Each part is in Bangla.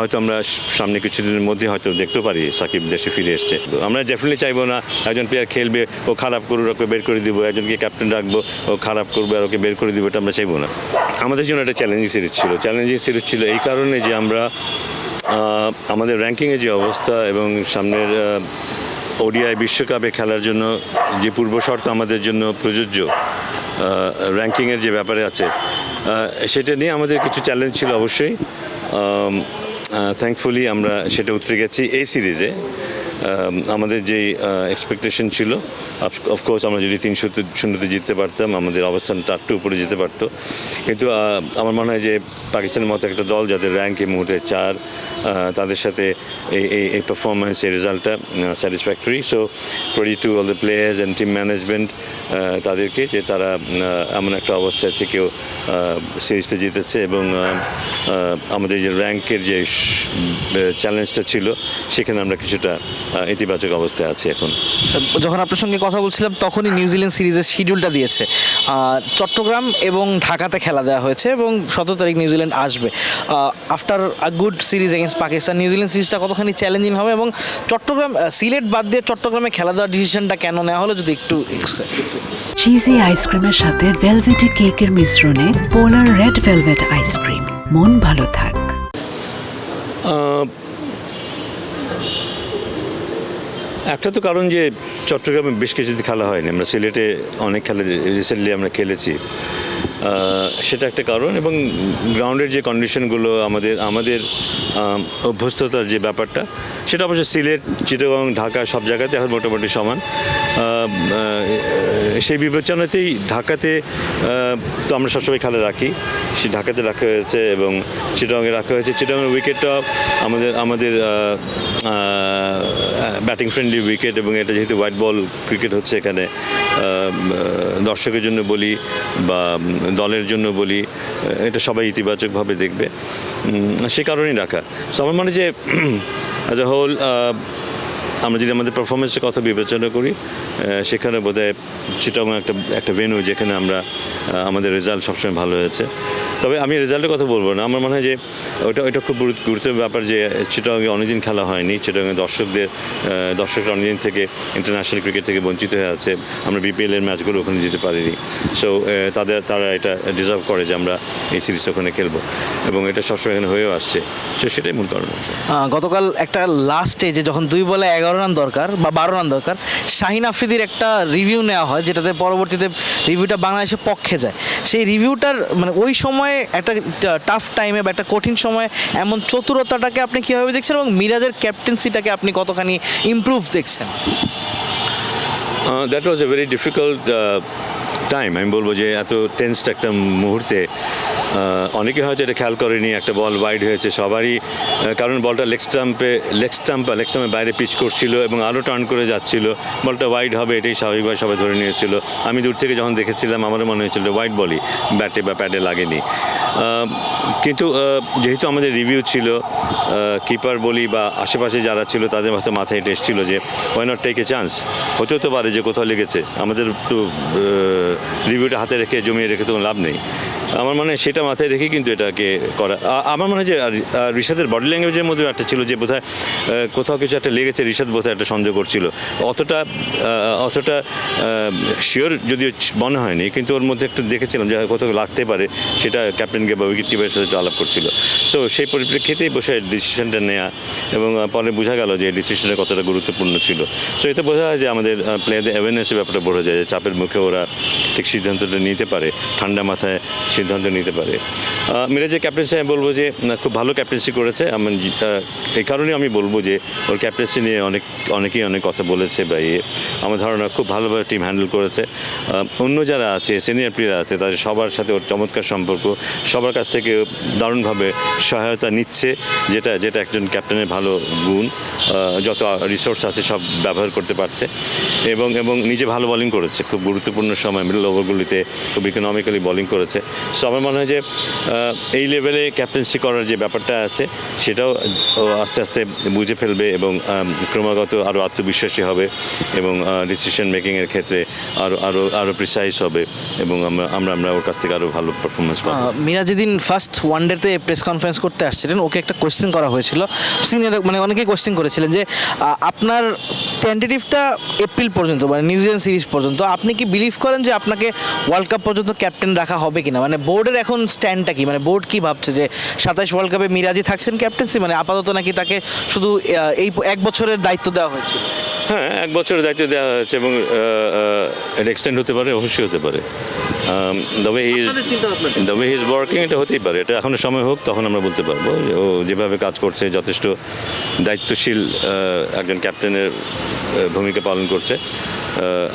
হয়তো আমরা সামনে কিছুদিনের মধ্যে হয়তো দেখতে পারি সাকিব দেশে ফিরে এসছে। আমরা ডেফিনেটলি চাইবো না একজন প্লেয়ার খেলবে ও খারাপ করবে ওকে বের করে দিব, একজনকে ক্যাপ্টেন রাখবো ও খারাপ করবে আর ওকে বের করে দিব, এটা আমরা চাইবো না। আমাদের জন্য একটা চ্যালেঞ্জিং সিরিজ ছিল এই কারণে যে আমরা আমাদের র্যাঙ্কিংয়ের যে অবস্থা এবং সামনের ওডিআই বিশ্বকাপে খেলার জন্য যে পূর্বশর্ত আমাদের জন্য প্রযোজ্য র্যাঙ্কিংয়ের যে ব্যাপারে আছে সেটা নিয়ে আমাদের কিছু চ্যালেঞ্জ ছিল অবশ্যই। থ্যাঙ্কফুলি আমরা সেটা উতরে গেছি এই সিরিজে। আমাদের যেই এক্সপেকটেশন ছিল অফকোর্স আমরা যদি 3-0 জিততে পারতাম আমাদের অবস্থানটা একটু উপরে যেতে পারতো, কিন্তু আমার মনে হয় যে পাকিস্তানের মতো একটা দল যাদের র্যাঙ্ক এই মুহূর্তে 4 তাদের সাথে এই পারফরমেন্স এই রেজাল্টটা satisfactory. So credit to all the players and team management তাদেরকে যে তারা এমন একটা অবস্থায় থেকেও সিরিজটা জিতেছে এবং আমাদের যে র্যাঙ্কের যে চ্যালেঞ্জটা ছিল সেখানে আমরা কিছুটা ইতিবাচক অবস্থায় আছি এখন। যখন আপনার সঙ্গে কথা বলছিলাম তখনই নিউজিল্যান্ড সিরিজের শিডিউলটা দিয়েছে, চট্টগ্রাম এবং ঢাকাতে খেলা দেওয়া হয়েছে এবং 17 তারিখ নিউজিল্যান্ড আসবে। After a good series against Pakistan New Zealand সিরিজটা কতখানি চ্যালেঞ্জিং হবে এবং চট্টগ্রাম সিলেট বাদ দিয়ে চট্টগ্রামে খেলা দেওয়ার ডিসিশনটা কেন নেওয়া হলো যদি একটু চিজি আইসক্রিমের সাথে ভেলভেটি কেকের মিশ্রণে পোলার রেড ভেলভেট আইসক্রিম, মন ভালো থাক। একটা তো কারণ যে চট্টগ্রামে বেশ কিছুদিন খেলা হয়নি, আমরা সিলেটে অনেক খেলা রিসেন্টলি আমরা খেলেছি, সেটা একটা কারণ। এবং গ্রাউন্ডের যে কন্ডিশনগুলো আমাদের অভ্যস্ততার যে ব্যাপারটা সেটা অবশ্য সিলেট, চিটাগং, ঢাকা সব জায়গাতে এখন মোটামুটি সমান। সেই বিবেচনাতেই ঢাকাতে তো আমরা সবসময় খেলা রাখি, সে ঢাকাতে রাখা হয়েছে এবং চিটাগংয়ে রাখা হয়েছে। চিটাগংয়ের উইকেটটা আমাদের ব্যাটিং ফ্রেন্ডলি উইকেট এবং এটা যেহেতু হোয়াইট বল ক্রিকেট হচ্ছে এখানে, দর্শকের জন্য বলি বা দলের জন্য বলি, এটা সবাই ইতিবাচকভাবে দেখবে, সে কারণেই রাখা। সো আমার মনে যে অ্যাজ এ হোল আমরা যদি আমাদের পারফরমেন্সের কথা বিবেচনা করি সেখানে বোধহয় চিটাগং একটা ভেন্যু যেখানে আমাদের রেজাল্ট সবসময় ভালো হয়েছে। তবে আমি রেজাল্টের কথা বলবো না, আমার মনে হয় যে ওটা খুব গুরুত্বপূর্ণ ব্যাপার যে চিটাগংয়ে অনেকদিন খেলা হয়নি, চিটাগংয়ে দর্শকরা অনেকদিন থেকে ইন্টারন্যাশনাল ক্রিকেট থেকে বঞ্চিত হয়ে আছে, আমরা বিপিএলের ম্যাচগুলো ওখানে যেতে পারিনি। সো তারা এটা ডিজার্ভ করে যে আমরা এই সিরিজ ওখানে খেলবো এবং এটা সবসময় এখানে হয়েও আসছে, সেটাই মূল কারণ। গতকাল একটা লাস্ট স্টেজে যখন 2 বলে 11 রান দরকার বা 12 রান দরকার, শাহিন আফ্রিদির একটা রিভিউ নেওয়া হয় যেটাতে পরবর্তীতে রিভিউটা বাংলাদেশের পক্ষে যায়। সেই রিভিউটার মানে ওই সময়ে একটা টাফ টাইমে বা একটা কঠিন সময়ে এমন চতুরতাটাকে আপনি কীভাবে দেখছেন এবং মিরাজের ক্যাপ্টেন্সিটাকে আপনি কতখানি ইমপ্রুভ দেখছেন? That was a very difficult time. আমি বলবো যে এত টেন্সড একটা মুহূর্তে অনেকে হয়তো এটা খেয়াল করেনি, একটা বল ওয়াইড হয়েছে সবারই, কারণ বলটা লেগ স্টাম্পের বাইরে পিচ করছিল এবং আরও টার্ন করে যাচ্ছিল, বলটা ওয়াইড হবে এটাই স্বাভাবিকভাবে সবাই ধরে নিয়েছিল। আমি দূর থেকে যখন দেখেছিলাম আমারও মনে হয়েছিল ওয়াইড বলই, ব্যাটে বা প্যাডে লাগেনি। কিন্তু যেহেতু আমাদের রিভিউ ছিল, কিপার বলি বা আশেপাশে যারা ছিল তাদের হয়তো মাথায় এটা এসেছিল যে why not take a chance, হতেও তো পারে যে কোথাও লেগেছে, আমাদের তো রিভিউটা হাতে রেখে জমিয়ে রেখে তো লাভ নেই। আমার মনে হয় সেটা মাথায় রেখে কিন্তু এটাকে করা। আমার মনে হয় যে রিশাদের বডি ল্যাঙ্গুয়েজের মধ্যে একটা ছিল যে বোধহয় কোথাও কিছু একটা লেগেছে, রিশাদ বোধহয় একটা সন্দেহ করছিল, অতটা শিওর যদিও মনে হয়নি, কিন্তু ওর মধ্যে একটু দেখেছিলাম যে কোথাও লাগতে পারে, সেটা ক্যাপ্টেনকে বা উইকেট কিপারের সাথে আলাপ করছিল। সো সেই পরিপ্রেক্ষিতেই বসে ডিসিশনটা নেওয়া এবং পরে বোঝা গেল যে ডিসিশনটা কতটা গুরুত্বপূর্ণ ছিল। সো এতে বোঝা যায় যে আমাদের প্লেয়ারদের অ্যাওয়ারনেসের ব্যাপারটা বোঝা যায় যে চাপের মুখে ওরা ঠিক সিদ্ধান্তটা নিতে পারে, ঠান্ডা মাথায় সিদ্ধান্ত নিতে পারে। মিরাজের ক্যাপ্টেন্সি আমি বলবো যে খুব ভালো ক্যাপ্টেন্সি করেছে। এই কারণে আমি বলবো যে ওর ক্যাপ্টেন্সি নিয়ে অনেকেই অনেক কথা বলেছে বা আমার ধারণা খুব ভালোভাবে টিম হ্যান্ডেল করেছে। অন্য যারা আছে সিনিয়র প্লেয়ার আছে তাদের সবার সাথে ওর চমৎকার সম্পর্ক, সবার কাছ থেকে দারুণভাবে সহায়তা নিচ্ছে, যেটা একজন ক্যাপ্টেনের ভালো গুণ। যত রিসোর্স আছে সব ব্যবহার করতে পারছে এবং নিজে ভালো বোলিং করেছে, খুব গুরুত্বপূর্ণ সময় মিডল ওভারগুলিতে খুব ইকোনমিক্যালি বোলিং করেছে। সো আমার মনে হয় যে এই লেভেলে ক্যাপ্টেন্সি করার যে ব্যাপারটা আছে সেটাও ও আস্তে আস্তে বুঝে ফেলবে এবং ক্রমাগত আরও আত্মবিশ্বাসী হবে এবং ডিসিশন মেকিংয়ের ক্ষেত্রে আরও প্রিসাইজ হবে এবং আমরা ওর কাছ থেকে আরও ভালো পারফরমেন্স পাবো। মিরাজ যেদিন ফার্স্ট ওয়ানডেতে প্রেস কনফারেন্স করতে আসছিলেন, ওকে একটা কোয়েশ্চেন করা হয়েছিল, সিনিয়র মানে অনেকেই কোয়েশ্চেন করেছিলেন যে আপনার টেন্টেটিভটা এপ্রিল পর্যন্ত মানে নিউজিল্যান্ড সিরিজ পর্যন্ত, আপনি কি বিলিভ করেন যে আপনাকে ওয়ার্ল্ড কাপ পর্যন্ত ক্যাপ্টেন রাখা হবে কিনা? মানে বোর্ডের এখন স্ট্যান্ডটা কি, মানে বোর্ড কি ভাবছে যে 27 ওয়ার্ল্ড কাপে মিরাজই থাকছেন ক্যাপ্টেন্সি, মানে আপাতত নাকি তাকে শুধু এই 1 বছরের দায়িত্ব দেওয়া হয়েছিল? হ্যাঁ, 1 বছরের দায়িত্ব দেওয়া হয়েছে এবং এটা এক্সটেন্ড হতে পারে, অবশ্যই হতে পারে। তবে হি ইজ ওয়ার্কিং, এটা হতেই পারে, এটা এখনো সময় হোক তখন আমরা বলতে পারবো। ও যেভাবে কাজ করছে যথেষ্ট দায়িত্বশীল একজন ক্যাপ্টেনের ভূমিকা পালন করছে।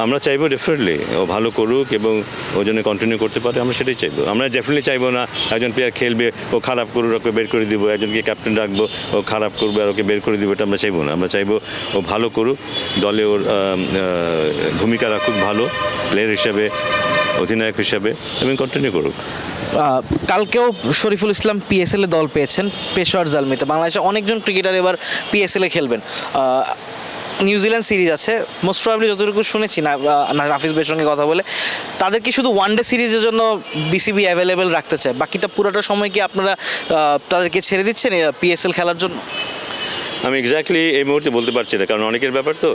আমরা চাইবো ডেফিনেটলি ও ভালো করুক এবং ও জন্য কন্টিনিউ করতে পারে, আমরা সেটাই চাইবো। আমরা ডেফিনেটলি চাইবো না একজন প্লেয়ার খেলবে ও খারাপ করুক ওকে বের করে দিব, একজনকে ক্যাপ্টেন রাখবো ও খারাপ করবে আর ওকে বের করে দিব, এটা আমরা চাইবো না। আমরা চাইবো ও ভালো করুক, দলে ওর ভূমিকা রাখুক ভালো প্লেয়ার হিসাবে, অধিনায়ক হিসাবে এবং কন্টিনিউ করুক। কালকেও শরীফুল ইসলাম পিএসএল এ দল পেয়েছেন পেশোয়ার জালমিতে। বাংলাদেশে অনেকজন ক্রিকেটার এবার পিএসএল এ খেলবেন। নিউজিল্যান্ড সিরিজ আছে, মোস্ট প্রবাবলি যতটুকু শুনেছি না রাফিজ ভাইয়ের সঙ্গে কথা বলে, তাদের কি শুধু ওয়ানডে সিরিজের জন্য বিসিবি অ্যাভেলেবেল রাখতে চায়, বাকিটা পুরোটা সময় কি আপনারা তাদেরকে ছেড়ে দিচ্ছেন পিএসএল খেলার জন্য? আমি এক্স্যাক্টলি এই মুহূর্তে বলতে পারছি না, কারণ অনেকের ব্যাপার তো।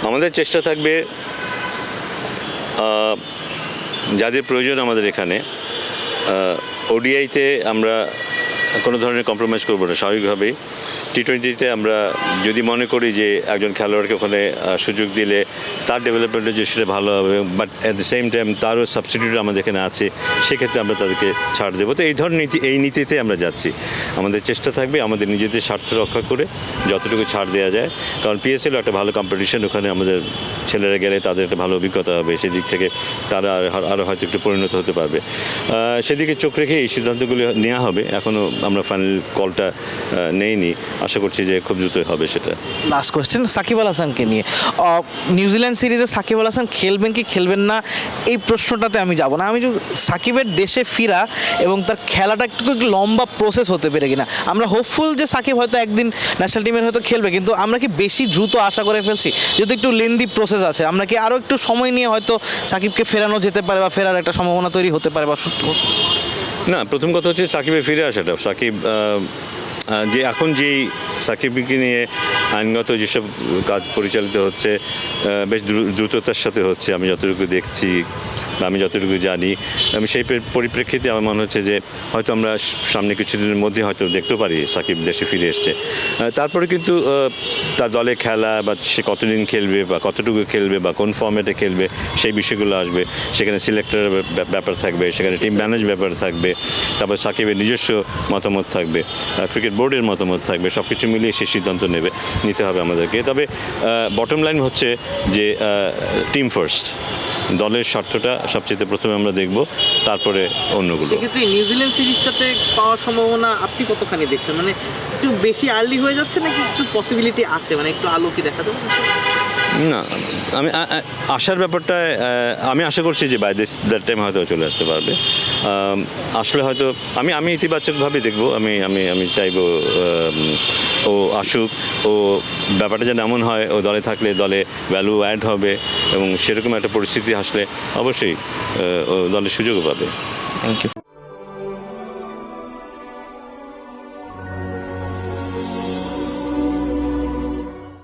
আমাদের চেষ্টা থাকবে যাদের প্রয়োজন আমাদের এখানে ওডিআইতে আমরা কোনো ধরনের কম্প্রোমাইজ করবো না স্বাভাবিকভাবেই। টি20তে আমরা যদি মনে করি যে একজন খেলোয়াড়কে ওখানে সুযোগ দিলে তার ডেভেলপমেন্টের যে সেটা ভালো হবে, but at the same time তারও সাবস্টিটিউট আমাদের এখানে আছে, সেক্ষেত্রে আমরা তাদেরকে ছাড় দেবো। তো এই ধরনের নীতিতে আমরা যাচ্ছি। আমাদের চেষ্টা থাকবে আমাদের নিজেদের স্বার্থ রক্ষা করে যতটুকু ছাড় দেওয়া যায়, কারণ পিএসএলও একটা ভালো কম্পিটিশন, ওখানে আমাদের ছেলেরা গেলে তাদের একটা ভালো অভিজ্ঞতা হবে, সেদিক থেকে তারা আরও হয়তো একটু পরিণত হতে পারবে। সেদিকে চোখ রেখে এই সিদ্ধান্তগুলি নেওয়া হবে। এখনও আমরা ফাইনাল কলটা নেইনি, আশা করছি যে খুব দ্রুতই হবে সেটা। লাস্ট কোয়েশ্চেন সাকিব আল হাসানকে নিয়ে। নিউজিল্যান্ড সিরিজে সাকিব আল হাসান খেলবেন কি খেলবেন না এই প্রশ্নটাতে আমি যাব না। আমি সাকিবের দেশে ফিরা এবং তার খেলাটা একটু লম্বা প্রসেস হতে পারে কিনা। আমরা হোপফুল যে সাকিব হয়তো একদিন ন্যাশনাল টিমের হয়তো খেলবে, কিন্তু আমরা কি বেশি দ্রুত আশা করে ফেলছি? যেহেতু একটু লেন্দি প্রসেস আছে, আমরা কি আরও একটু সময় নিয়ে হয়তো সাকিবকে ফেরানো যেতে পারে বা ফেরার একটা সম্ভাবনা তৈরি হতে পারে? বা না, প্রথম কথা হচ্ছে সাকিবের ফিরে আসাটা। সাকিব যে এখন যেই সাকিবকে নিয়ে আইনগত যেসব কাজ পরিচালিত হচ্ছে বেশ দ্রুততার সাথে হচ্ছে, আমি যতটুকু দেখছি বা আমি যতটুকু জানি, আমি সেই পরিপ্রেক্ষিতে আমার মনে হচ্ছে যে হয়তো আমরা সামনে কিছুদিনের মধ্যে হয়তো দেখতে পারি সাকিব দেশে ফিরে এসছে। তারপরে কিন্তু তার দলে খেলা বা সে কতদিন খেলবে বা কতটুকু খেলবে বা কোন ফর্ম্যাটে খেলবে সেই বিষয়গুলো আসবে। সেখানে সিলেক্টরের ব্যাপার থাকবে, সেখানে টিম ম্যানেজ ব্যাপার থাকবে, তারপর সাকিবের নিজস্ব মতামত থাকবে, ক্রিকেট বোর্ডের মতামত থাকবে, সব কিছু মিলিয়ে সেই সিদ্ধান্ত নিতে হবে আমাদেরকে। তবে বটম লাইন হচ্ছে যে টিম ফার্স্ট, দলের স্বার্থটা সবচেয়ে প্রথমে আমরা দেখব, তারপরে অন্যগুলো। সেক্ষেত্রে নিউজিল্যান্ড সিরিজটাতে পাওয়ার সম্ভাবনা আপনি কতখানি দেখছেন? মানে একটু বেশি আর্লি হয়ে যাচ্ছে নাকি একটু পসিবিলিটি আছে, মানে একটু আলো কি দেখা যাবে? না, আমি আশার ব্যাপারটা আমি আশা করছি যে বাই দ্যাট টাইম হয়তো চলে আসতে পারবে। আসলে হয়তো আমি ইতিবাচকভাবে দেখব। আমি চাইবো ও আসুক, ও ব্যাপারটা যেন এমন হয় ও দলে থাকলে দলে ভ্যালু অ্যাড হবে এবং সেরকম একটা পরিস্থিতি আসলে অবশ্যই ও দলের সুযোগও পাবে। Thank you.